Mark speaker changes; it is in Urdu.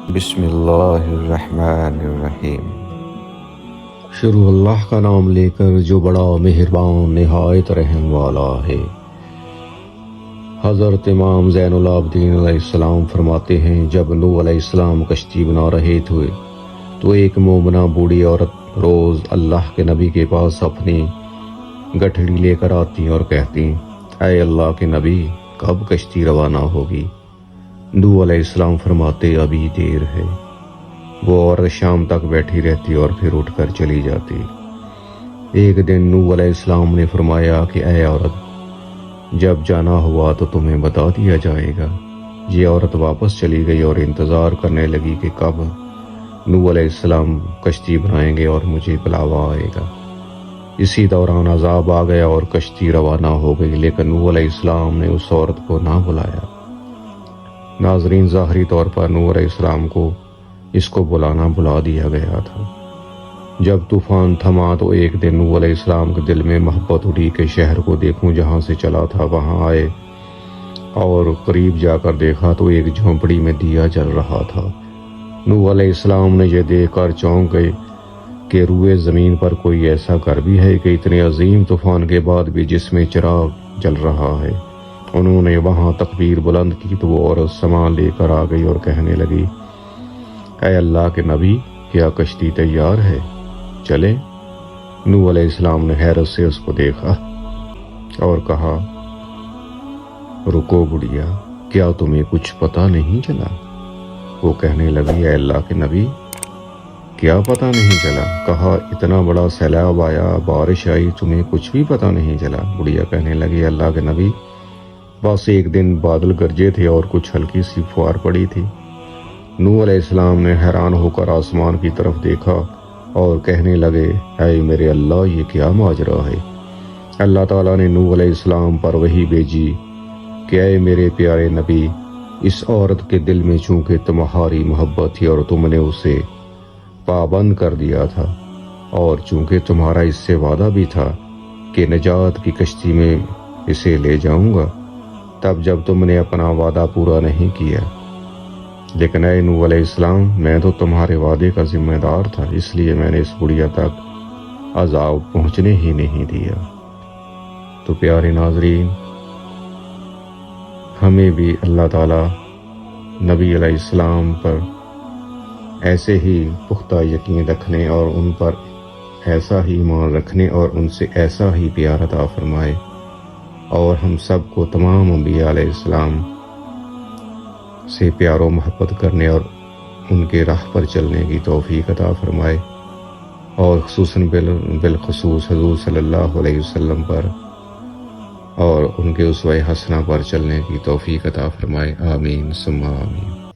Speaker 1: بسم اللہ الرحمن الرحیم۔
Speaker 2: شروع اللہ کا نام لے کر جو بڑا مہربان نہایت رحم والا ہے۔ حضرت امام زین العابدین علیہ السلام فرماتے ہیں، جب نوح علیہ السلام کشتی بنا رہے تھے تو ایک مومنہ بوڑھی عورت روز اللہ کے نبی کے پاس اپنی گٹھڑی لے کر آتی اور کہتی، اے اللہ کے نبی، کب کشتی روانہ ہوگی؟ نوح علیہ السلام فرماتے، ابھی دیر ہے۔ وہ عورت شام تک بیٹھی رہتی اور پھر اٹھ کر چلی جاتی۔ ایک دن نوح علیہ السلام نے فرمایا کہ اے عورت، جب جانا ہوا تو تمہیں بتا دیا جائے گا۔ یہ عورت واپس چلی گئی اور انتظار کرنے لگی کہ کب نوح علیہ السلام کشتی بنائیں گے اور مجھے بلاوا آئے گا۔ اسی دوران عذاب آ گیا اور کشتی روانہ ہو گئی، لیکن نوح علیہ السلام نے اس عورت کو نہ بلایا۔ ناظرین، ظاہری طور پر نوح علیہ السلام کو اس کو بلانا بلا دیا گیا تھا۔ جب طوفان تھما تو ایک دن نوح علیہ السلام کے دل میں محبت اٹھی کہ شہر کو دیکھوں جہاں سے چلا تھا۔ وہاں آئے اور قریب جا کر دیکھا تو ایک جھونپڑی میں دیا جل رہا تھا۔ نوح علیہ السلام نے یہ دیکھ کر چونک گئے کہ روئے زمین پر کوئی ایسا گھر بھی ہے کہ اتنے عظیم طوفان کے بعد بھی جس میں چراغ جل رہا ہے۔ انہوں نے وہاں تکبیر بلند کی تو وہ عورت سامان لے کر آ گئی اور کہنے لگی، اے اللہ کے نبی، کیا کشتی تیار ہے؟ چلیں۔ نوح علیہ السلام نے حیرت سے اس کو دیکھا اور کہا، رکو بڑھیا، کیا تمہیں کچھ پتہ نہیں چلا؟ وہ کہنے لگی، اے اللہ کے نبی، کیا پتہ نہیں چلا؟ کہا، اتنا بڑا سیلاب آیا، بارش آئی، تمہیں کچھ بھی پتہ نہیں چلا؟ بڑھیا کہنے لگی، اللہ کے نبی، بس ایک دن بادل گرجے تھے اور کچھ ہلکی سی فوار پڑی تھی۔ نوح علیہ السلام نے حیران ہو کر آسمان کی طرف دیکھا اور کہنے لگے، اے میرے اللہ، یہ کیا ماجرا ہے؟ اللہ تعالیٰ نے نوح علیہ السلام پر وحی بھیجی کہ اے میرے پیارے نبی، اس عورت کے دل میں چونکہ تمہاری محبت تھی اور تم نے اسے پابند کر دیا تھا، اور چونکہ تمہارا اس سے وعدہ بھی تھا کہ نجات کی کشتی میں اسے لے جاؤں گا، تب جب تم نے اپنا وعدہ پورا نہیں کیا، لیکن اے نوح علیہ السلام، میں تو تمہارے وعدے کا ذمہ دار تھا، اس لیے میں نے اس بڑھیا تک عذاب پہنچنے ہی نہیں دیا۔ تو پیارے ناظرین، ہمیں بھی اللہ تعالیٰ نبی علیہ السلام پر ایسے ہی پختہ یقین رکھنے اور ان پر ایسا ہی ایمان رکھنے اور ان سے ایسا ہی پیار عطا فرمائے، اور ہم سب کو تمام انبیاء علیہ السلام سے پیار و محبت کرنے اور ان کے راہ پر چلنے کی توفیق عطا فرمائے، اور خصوصاً بالخصوص حضور صلی اللہ علیہ وسلم پر اور ان کے اسوہ حسنہ پر چلنے کی توفیق عطا فرمائے۔ آمین ثم آمین۔